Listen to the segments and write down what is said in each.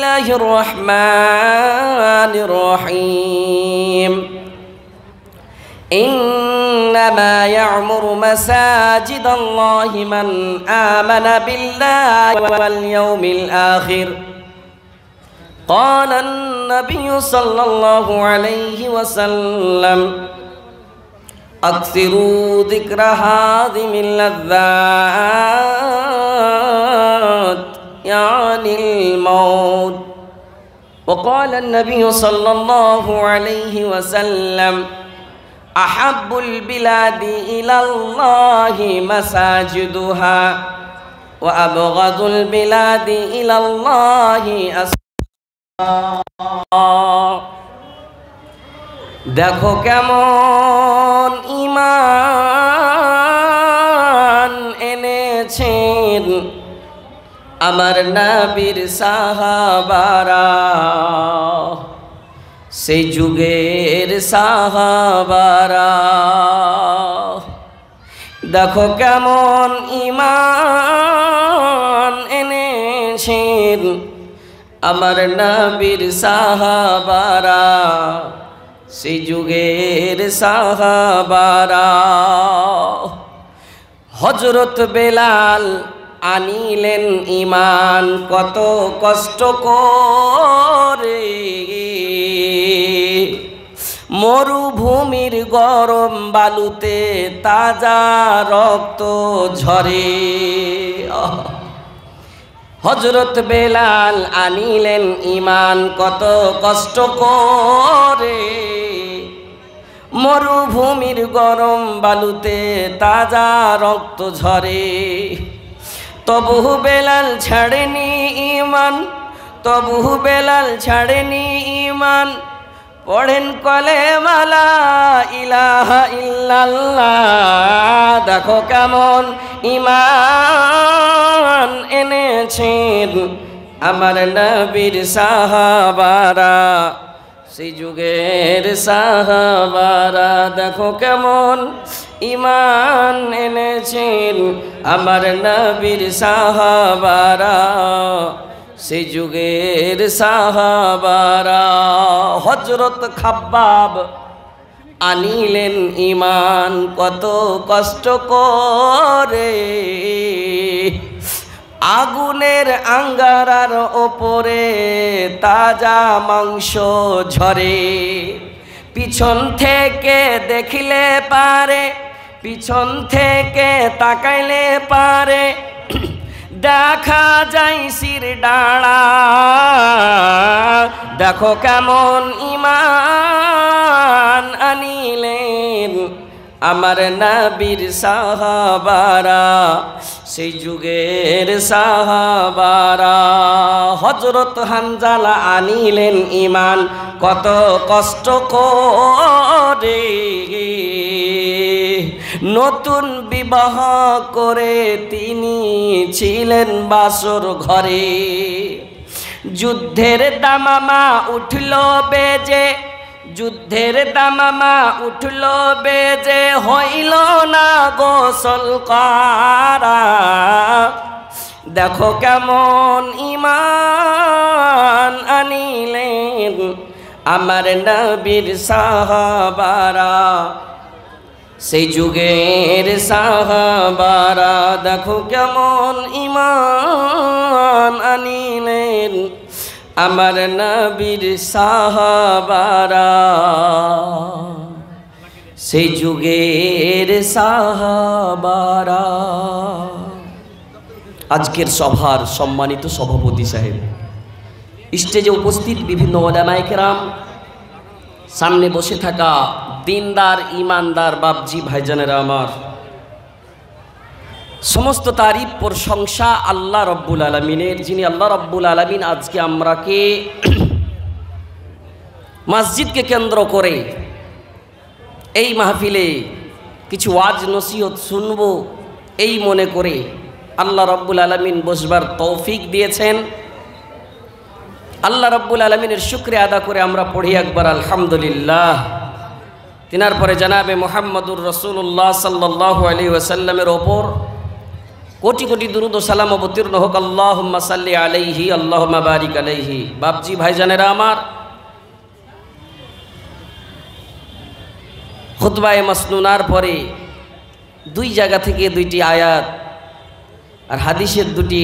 বিসমিল্লাহির রহমানির রহিম إنما يعمر مساجد الله من آمن بالله واليوم الآخر قال النبي صلى الله عليه وسلم أكثروا ذكر هادم اللذات يعني الموت وقال النبي صلى الله عليه وسلم أحب البلاد إلى الله مساجدها وأبغض البلاد إلى الله দেখো কেমন ঈমান এনেছেন আমার নবীর সাহাবারা, সেই যুগের সাহাবারা। দেখো কেমন ঈমান এনেছেন আমার নবীর সাহাবারা, সেই যুগের সাহাবারা। হযরত বেলাল আনিলেন ঈমান কত কষ্ট করে, মরুভূমির গরম বালুতে তাজা রক্ত ঝরে। হযরত বেলাল আনিলেন ঈমান কত কষ্ট করে, মরুভূমির গরম বালুতে তাজা রক্ত ঝরে। তবু বেলাল ছাড়েনি ঈমান, তবু বেলাল ছাড়েনি ঈমান। পড়েন কলেমা লা ইলাহা ইল্লাল্লাহ। দেখো কেমন ঈমান এনেছেন আমার নবীর সাহাবারা, সেই যুগের সাহাবারা। দেখো কেমন ঈমান এনেছেন আমার নবীর সাহাবারা, সেই যুগের সাহাবারা। হযরত খাব্বাব আনিলেন ঈমান কত কষ্ট করে, আগুনের আঙ্গারার ওপরে তাজা মাংস ঝরে। পিছন থেকে দেখিলে পারে, পিছন থেকে তাকাইলে পারে, দেখা যায় শির ডাড়া। দেখো কেমন ঈমান আনিলেন আমার নবীর সাহাবারা, সেই যুগের সাহাবারা। হযরত হানজালা আনিলেন ঈমান কত কষ্ট করে, নতুন বিবাহ করে তিনি ছিলেন বাসর ঘরে। যুদ্ধের দামামা উঠল বেজে, যুদ্ধের দামামা উঠল বেজে, হইল না গোসল করা। দেখো কেমন ঈমান আনিলেন আমার নবীর সাহাবারা, সেই যুগের সাহাবারা। দেখো কেমন ঈমান আনিলেন আমার নবীর সাহাবারা, সেই যুগের সাহাবারা। আজকের সভার সম্মানিত সভাপতি সাহেব, স্টেজে উপস্থিত বিভিন্ন উলামায়ে কেরাম, সামনে বসে থাকা দিনদার ইমানদার বাপজি ভাইজানেরা আমার, সমস্ত তারিফ প্রশংসা আল্লাহ রব্বুল আলামিনের, যিনি আল্লাহ রব্বুল আলামিন আজকে আমরাকে মসজিদকে কেন্দ্র করে এই মাহফিলে কিছু ওয়াজ নসিহত শুনবো এই মনে করে আল্লাহ রব্বুল আলামিন বসবার তৌফিক দিয়েছেন। আল্লাহ রব্বুল আলামিনের শুকরিয়া আদা করে আমরা পড়ি একবার আলহামদুলিল্লাহ। তিনার পরে জানাবে মুহাম্মদুর রাসূলুল্লাহ সাল্লাল্লাহু আলাইহি ওয়াসাল্লামের ওপর কোটি কোটি দুরুদ ও সালাম অবতীর্ণ হোক আল্লাহুম্মা সাল্লি আলাইহি আল্লাহুম্মা বারিক আলাইহি। বাপজি ভাইজানেরা আমার, খুতবায়ে মাসনুনার পরে দুই জায়গা থেকে দুইটি আয়াত আর হাদিসের দুটি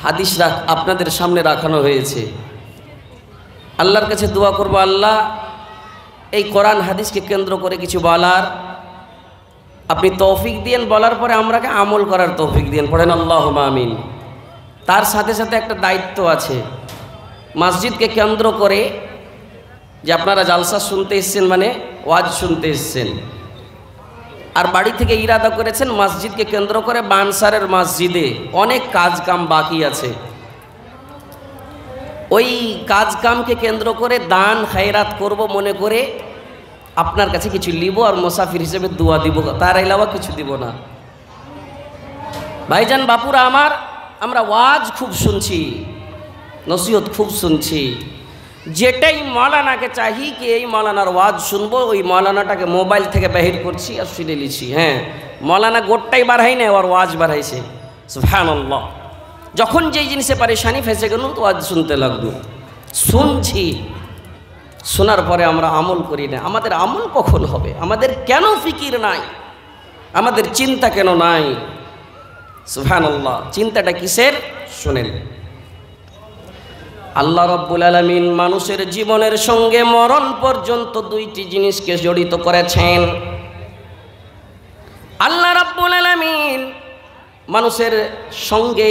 হাদিস আপনাদের সামনে রাখানো হয়েছে। আল্লাহর কাছে দোয়া করব, আল্লাহ এই কোরআন হাদিসকে কেন্দ্র করে কিছু বলার আপনি তৌফিক দিয়েন, বলার পরে আমরাকে আমল করার তৌফিক দিয়েন। পড়েন আল্লাহুম্মা আমিন। তার সাথে সাথে একটা দায়িত্ব আছে মসজিদকে কেন্দ্র করে, যে আপনারা জালসা শুনতে এসছেন মানে ওয়াজ শুনতে এসছেন, আর বাড়ি থেকে ইরাদা করেছেন মসজিদকে কেন্দ্র করে বানসারের মসজিদে অনেক কাজ কাম বাকি আছে। ওই কাজ কামকে কেন্দ্র করে দান খায়রাত করব মনে করে আপনার কাছে কিছু নিব আর মুসাফির হিসেবে দোয়া দিব, তার এলাওয়া কিছু দিব না। ভাইজান বাপুরা আমার, আমরা ওয়াজ খুব শুনছি, নসিহত খুব শুনছি, যেটাই মৌলানাকে চাহি কি এই মৌলানার ওয়াজ শুনবো, ওই মৌলানাটাকে মোবাইল থেকে বাহির করছি আর শুনে নিচ্ছি। হ্যাঁ, মৌলানা গোটটাই বাড়াই না, ওর ওয়াজ বাড়াইছে। সুবহানাল্লাহ। যখন যেই জিনিসে পারেশানি ফেসে গেল তো ওয়াজ শুনতে লাগলো, শুনছি, শোনার পরে আমরা আমল করি না। আমাদের আমল কখন হবে? আমাদের কেন ফিকির নাই? আমাদের চিন্তা কেন নাই? সুবহানাল্লাহ। চিন্তাটা কিসের? শুনেন, আল্লাহ রাব্বুল আলামিন মানুষের জীবনের সঙ্গে মরণ পর্যন্ত দুইটি জিনিসকে জড়িত করেছেন। আল্লাহ রাব্বুল আলামিন মানুষের সঙ্গে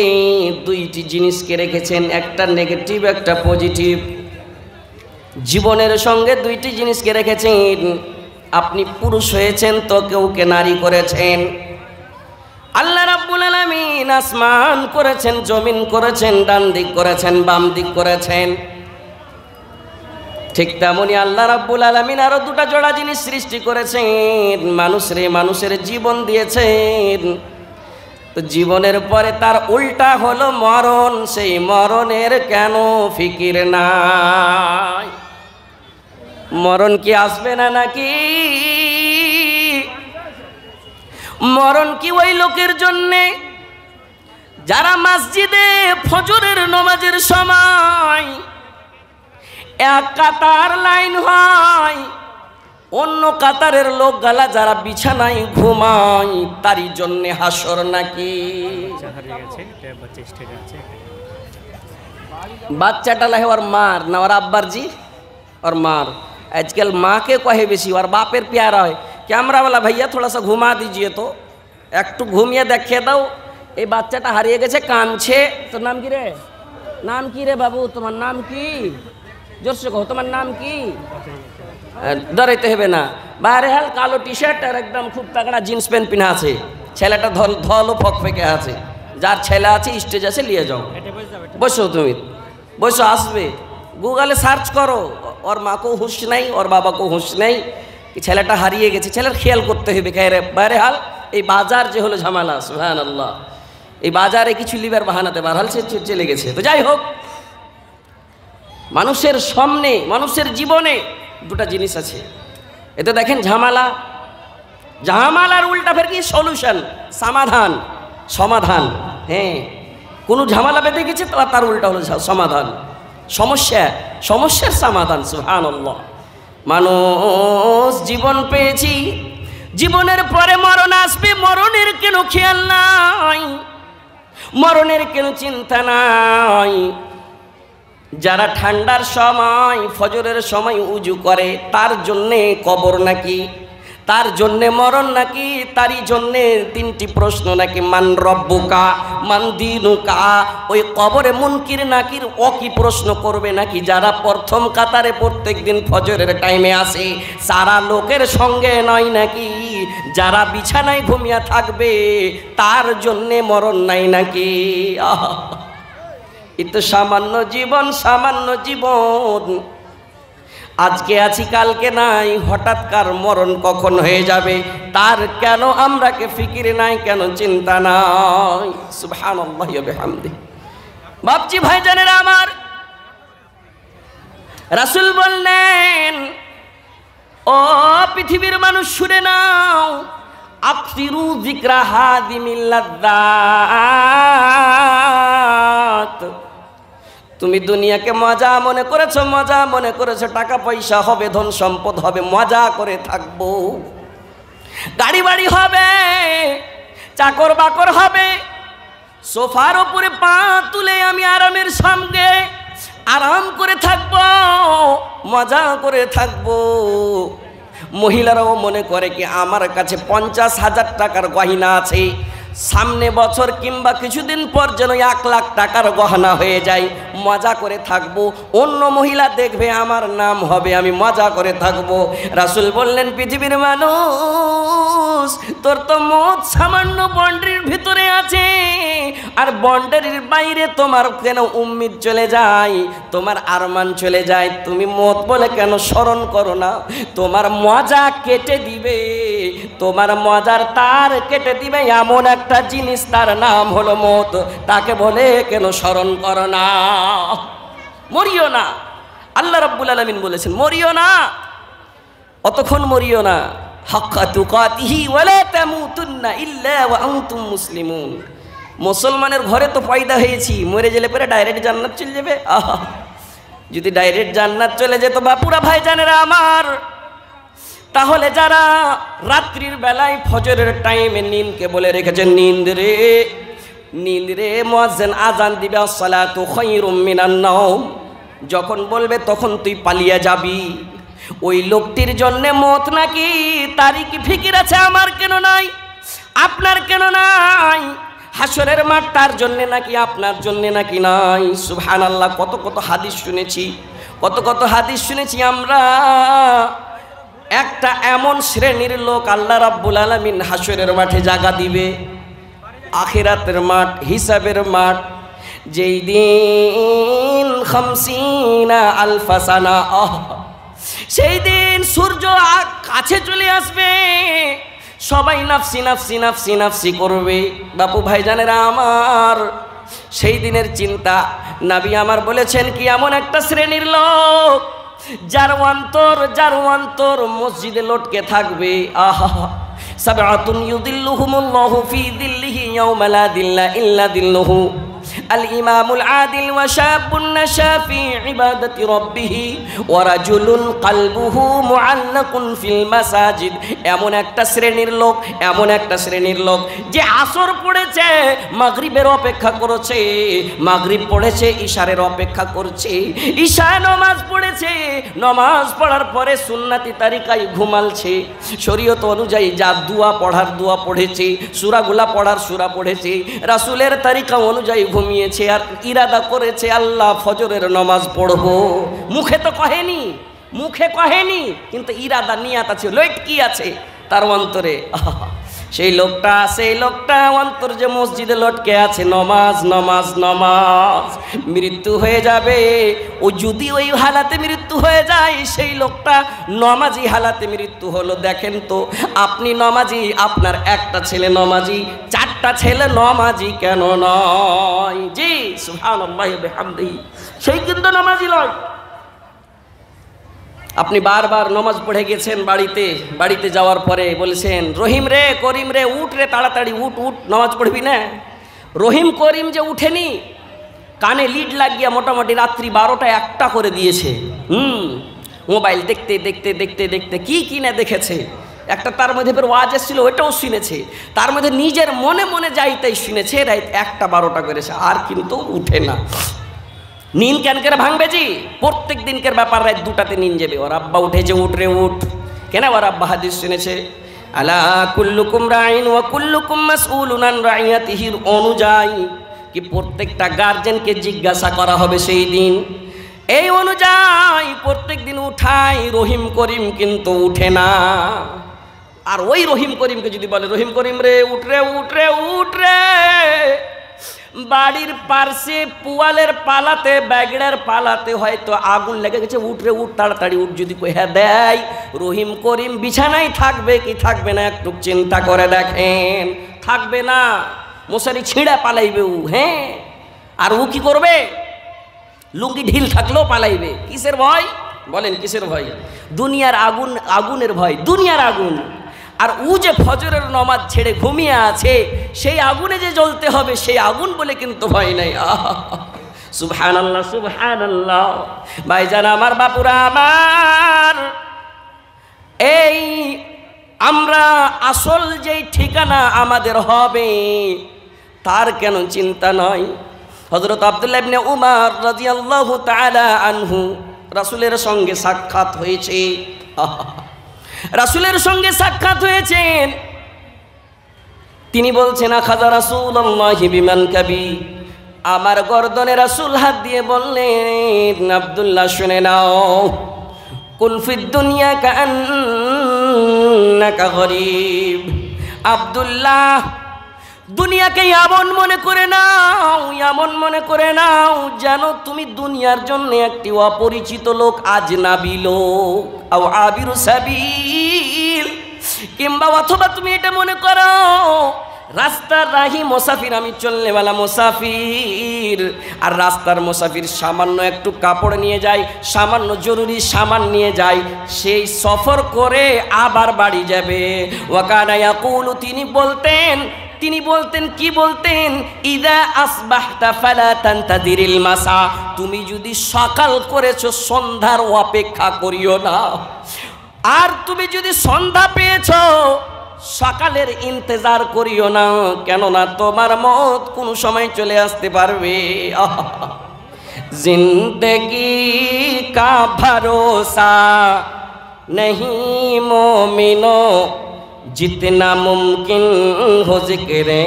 দুইটি জিনিসকে রেখেছেন, একটা নেগেটিভ একটা পজিটিভ। জীবনের সঙ্গে দুইটি জিনিসকে রেখেছেন। আপনি পুরুষ হয়েছেন তো কেউকে নারী করেছেন। আল্লাহ রাব্বুল আলামিন আসমান করেছেন, জমিন করেছেন, ডান দিক করেছেন, বাম দিক করেছেন। ঠিক তেমনি আল্লাহ রাব্বুল আলামিন আরো দুটা জোড়া জিনিস সৃষ্টি করেছেন। মানুষের জীবন দিয়েছেন, তো জীবনের পরে তার উল্টা হলো মরণ। সেই মরণের কেন ফিকির নাই? মরণ কি আসবে না নাকি? মরণ কি ওই লোকের জন্যে যারা মসজিদে ফজরের নামাজের সময় এক কাতার লাইন হয়, অন্য কাতারের লোক গালা যারা বিছানায় ঘুমায়, তারই জন্যে হাসর নাকি? বাচ্চাটা লাগে ওর মার না ওর আব্বার জি? ওর মার। আজকাল মাকে কহে বেশি, ওর বাপের প্যারা হয়। ক্যামেরাওয়ালা ভাইয়া থোড়া সা ঘুমা দিজিয়ে, তো একটু ঘুমিয়ে দেখিয়ে দাও। এই বাচ্চাটা হারিয়ে গেছে, কাঁদছে। তোর নাম কি রে? নাম কি রে বাবু? তোমার নাম কি? জোরসে কहो, তোমার নাম কি? ডরাইতে হবে না। বাইরে হাল কালো টি শার্ট আর একদম খুব তাগড়া জিন্স প্যান্ট পিনা আছে। ছেলেটা ধলো ফক ফেকে আছে। যার ছেলে আছে স্টেজ আছে, নিয়ে যাও। বসো, তুমি বসো, আসবে। গুগলে সার্চ করো, ওর মাকেও হুঁশ নেই, ওর বাবাকেও হুঁশ নেই, ছেলেটা হারিয়ে গেছে। ছেলের খেয়াল করতে হবে। বাইরে হাল এই বাজার যে হলো ঝামেলা। সুবহানাল্লাহ। এই বাজারে কিছু লিবার বাহানাতে বারহাল সে চলে গেছে। তো যাই হোক, মানুষের সামনে, মানুষের জীবনে দুটা জিনিস আছে। এতে দেখেন ঝামেলা, ঝামেলার উল্টা ফের কি সলিউশন, সমাধান। সমাধান, হ্যাঁ, কোনো ঝামেলা বেঁধে গেছে তার উল্টা হলো সমাধান। সমস্যার সমাধান। সুবহানাল্লাহ। মানুষ জীবন পেয়েছি, জীবনের পরে মরণ আসবে, মরণের কেন খেয়াল নাই, মরণের কেন চিন্তা নাই। যারা ঠান্ডার সময় ফজরের সময় উজু করে, তার জন্যে কবর নাকি? তার জন্যে মরণ নাকি? তারই জন্যে তিনটি প্রশ্ন নাকি? মান রব্বুকা, মান দীনুকা। ওই কবরে মুনকির নাকির ও কি প্রশ্ন করবে নাকি? যারা প্রথম কাতারে প্রত্যেক দিন ফজরের টাইমে আসে, সারা লোকের সঙ্গে নয় নাকি? যারা বিছানায় ঘুমিয়ে থাকবে, তার জন্যে মরণ নাই নাকি? এ তো সামান্য জীবন, সামান্য জীবন। আজকে আছি কালকে নাই, হঠাৎ কার মরণ কখন হয়ে যাবে তার কেন আমরাকে ফিকির নাই, কেন চিন্তা নাই? সুবহানাল্লাহি ওয়া বিহামদিহি। বাপজি ভাইজানেরা আমার, রাসূল বললেন, ও পৃথিবীর মানুষ শুনে নাও, আকসিরু যিকরা হাদিমিল লাযযাত। তুমি দুনিয়াকে মজা মনে করেছো, মজা মনে করেছো, টাকা পয়সা হবে, ধন সম্পদ হবে, মজা করে থাকবো, গাড়ি বাড়ি হবে, চাকর বাকর হবে, সোফার উপরে পা তুলে আমি আরামের সঙ্গে আরাম করে থাকবো, মজা করে থাকবো। মহিলারাও মনে করে কি আমার কাছে 50,000 টাকার গয়না আছে, সামনে বছর কিংবা কিছুদিন পর যেন 1 লাখ টাকার গহনা হয়ে যায়, মজা করে থাকবো। অন্য মহিলা দেখবে আমার নাম হবে, আমি মজা করে থাকবো। রাসূল বললেন, পৃথিবীর মানুষ, তোর তো মত সামান্য বন্ডারির ভিতরে আছে, আর বন্ডারির বাইরে তোমার কেন উম্মিদ চলে যায়, তোমার আরমান চলে যায়, তুমি মত বলে কেন স্মরণ করো না? তোমার মজা কেটে দিবে, তোমার মজার তার কেটে দিবে এমন একটা জিনিস, তার নাম হলো মত, তাকে বলে কেন স্মরণ করো না? মরিও না। আল্লাহ রাব্বুল আলামিন বলেছেন মরিও না, অতক্ষণ মরিও না। হাক্কা তুকাতিহি ওয়ালা তামুতুন্না ইল্লা ওয়া আনতুম মুসলিমুন। মুসলমানের ঘরে তো পয়দা হয়েছি, মরে গেলে পরে ডাইরেক্ট জান্নাত চলে যাবে। আহা, যদি ডাইরেক্ট জান্নাত চলে যেত বাপুরা ভাইজানেরা আমার, তাহলে যারা রাত্রির বেলায় ফজরের টাইমে নিন্দকে বলে রেখেছেন, নিন্দ রে নিন্দ রে, মুয়াজ্জিন আজান দিবে আসসালাতু খায়রুম মিনান নাওম, যখন বলবে তখন তুই পালিয়ে যাবি। ওই লোকটির জন্য মত নাকি তারই কি ফিকির আছে? আমার কেন নাই, আপনার কেন নাই? হাসরের মাঠ তার জন্য নাকি আপনার জন্য নাকি নাই? সুবহানাল্লাহ। কত কত হাদিস শুনেছি, কত কত হাদিস শুনেছি আমরা। একটা এমন শ্রেণীর লোক আল্লাহ রাব্বুল আলামিন হাসরের মাঠে জায়গা দিবে, আখিরাতের মাঠ, হিসাবের মাঠ, যেই দিন 50 আলফা সানা, সেই দিন সূর্য কাছে চলে আসবে, সবাই নাফসি নাফসি নাফসি নাফসি করবে। বাপু ভাইজানেরা আমার, সেই দিনের চিন্তা নবী আমার বলেছেন কি এমন একটা শ্রেণীর লোক যার অন্তর মসজিদে লটকে থাকবে। আহা, সাবআতুন ইউদিল্লুহুমুল্লাহু ফি দিল্লিহি ইয়াওমা লা দিল্লা ইল্লা দিল্লুহু, আল ইমামুল আদিল ওয়া শাবুন নাশা ফি ইবাদাতি রাব্বিহি ওয়া রাজুলুন কলবুহু মুআল্লাকুন ফিল মাসাজিদ। এমন একটা শ্রেণীর লোক, এমন একটা শ্রেণীর লোক যে আসর পড়েছে মাগরিবের অপেক্ষা করেছে, মাগরিব পড়েছে ইশারের অপেক্ষা করছে, ইশা নামাজ পড়েছে, নামাজ পড়ার পরে সুন্নতি তরিকায় ঘুমালছে, শরীয়ত অনুযায়ী যা দোয়া পড়ার দোয়া পড়েছে, সূরাগুলা পড়ার সূরা পড়েছে, রাসূলের তরিকা অনুযায়ী ঘুমিয়েছে, আর ইরাদা করেছে আল্লাহ ফজরের নামাজ পড়বো। মুখে তো কহেনি, মুখে কহেনি, কিন্তু ইরাদা নিয়াত আছে, লটকি আছে তার অন্তরে। সেই লোকটা অন্তর যে মসজিদে লটকে আছে, নমাজ নমাজ নমাজ, মৃত্যু হয়ে যাবে। ও যদি ওই হালাতে মৃত্যু হয়ে যায়, সেই লোকটা নমাজি হালাতে মৃত্যু হলো। দেখেন তো, আপনি নমাজি, আপনার একটা ছেলে নমাজি, 4টা ছেলে নমাজি কেন নয়? জি সুবহানাল্লাহি ওয়া বিহামদিহি, সেই কিন্তু নমাজি নয়। আপনি বারবার নমাজ পড়ে গেছেন, বাড়িতে যাওয়ার পরে বলেছেন রহিম রে, করিম রে, উঠ রে, তাড়াতাড়ি উঠ উঠ, নমাজ পড়বি না। রহিম করিম যে উঠেনি, কানে লিড লাগিয়ে মোটামুটি রাত্রি 12টা 1টা করে দিয়েছে। মোবাইল দেখতে দেখতে দেখতে দেখতে কি না দেখেছে। একটা তার মধ্যে ফের ওয়াজ এসেছিল, ওইটাও শুনেছে, তার মধ্যে নিজের মনে মনে যাইতেই শুনেছে, রাত 1টা 12টা করেছে, আর কিন্তু উঠে না। নিন কেন করে ভাঙবে জি? প্রত্যেক দিনকের ব্যাপার, রাত 2টাতে নিন যাবে। ওর আব্বা উঠেছে, উঠ রে উঠ। কেন? ওর আব্বা হাদিস শুনেছে, আলা কুল্লুকুম রাইন ওয়া কুল্লুকুম মাসউলুন আন রাইয়াতিহির অনুযায়ী কি প্রত্যেকটা গার্জেনকে জিজ্ঞাসা করা হবে সেই দিন। এই অনুযায়ী প্রত্যেক দিন উঠাই, রহিম করিম কিন্তু উঠে না। আর ওই রহিম করিমকে যদি বলে রহিম করিম রে, উঠ রে উঠ রে উঠ রে, বাড়ির পার্শ্বে পুয়ালের পালাতে, ব্যাগড়ের পালাতে হয়তো আগুন লেগে গেছে, উঠ রে উঠ, তাড়াতাড়ি উঠ যদি কহে দেয়, রহিম করিম বিছানায় থাকবে কি থাকবে না? একটু চিন্তা করে দেখেন। থাকবে না, মশারি ছিঁড়ে পালাইবে ও। হ্যাঁ, আর ও কি করবে? লুঙ্গি ঢিল থাকলেও পালাইবে। কিসের ভয় বলেন? কিসের ভয়? দুনিয়ার আগুন, আগুনের ভয়, দুনিয়ার আগুন। আর ও যে ফজরের নামাজ ছেড়ে ঘুমিয়ে আছে সেই আগুনে যে জ্বলতে হবে সেই আগুন বলে কিন্তু ভয় নাই। সুবহানাল্লাহ সুবহানাল্লাহ। ভাইজান আমার, বাপুরা আমার, এই আমরা আসল যেই ঠিকানা আমাদের হবে তার কেন চিন্তা নয়। হযরত আব্দুল্লাহ ইবনে উমর রাদিয়াল্লাহু তাআলা আনহু রাসূলের সঙ্গে সাক্ষাৎ হয়েছে, রাসূলের সঙ্গে সাক্ষাৎ হয়েছেন। তিনি বলছেন আখাযা রাসূলুল্লাহি বিমানকাবি, আমার গর্দনে রাসূল হাত দিয়ে বললেন আব্দুল্লাহ শুনে নাও, কুন ফিদ দুনিয়া কাআন্নাকা গরীব। আব্দুল্লাহ, দুনিয়াকে এমন মনে করে নাও, এমন মনে করে নাও যেন তুমি দুনিয়ার জন্য একটি অপরিচিত লোক, আজনাবী লোক, আও আবিরু সাবিল, কিংবা অথবা তুমি এটা মনে করো রাস্তার রাহি মুসাফির, আমি চলনেওয়ালা মুসাফির। আর রাস্তার মুসাফির সামান্য একটু কাপড় নিয়ে যায়, সামান্য জরুরি সামান নিয়ে যায়, সেই সফর করে আবার বাড়ি যাবে। ওয়াকানা ইয়াকুলু, তিনি বলতেন কি বলতেন, ইদা আসবাহতা ফালা তানতাদিরিল মাসা, তুমি যদি সকাল করেছো সন্ধ্যার অপেক্ষা করিও না, আর তুমি যদি সন্ধ্যা পেয়েছো সকালের ইন্তজার করিও না, কেননা তোমার মত কোন সময় চলে আসতে পারবে। জিন্দগি কা ভরসা नहीं मोमिनो, जितना मुमकिन हो जिक्रे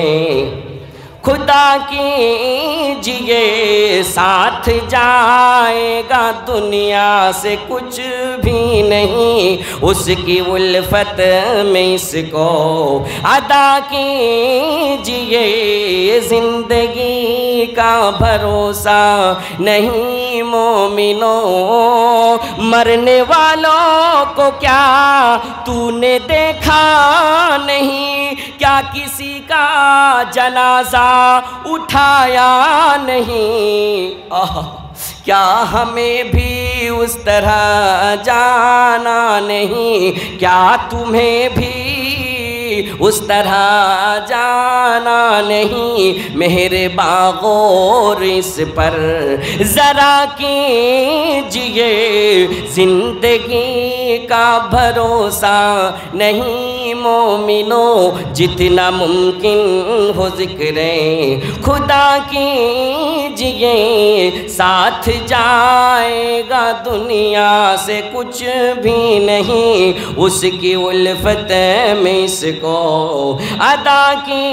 खुदा कीजिए, साथ जाएगा दुनिया से कुछ भी नहीं, उसकी उल्फत में इसको अदा कीजिए। जिंदगी का भरोसा नहीं मोमिनो, मरने वालों को क्या तूने देखा नहीं, क्या किसी का जनाजा उठाया नहीं, क्या हमें भी उस तरह जाना नहीं, क्या तुम्हें भी उस तरह जाना नहीं। मेरे बागोर इस पर जरा कीजिए, जिंदगी का भरोसा नहीं मोमिनो, जितना मुमकिन हो जिक्रे खुदा कीजिए, साथ जाएगा दुनिया से कुछ भी नहीं, उसकी उल्फत में इसको अदा की।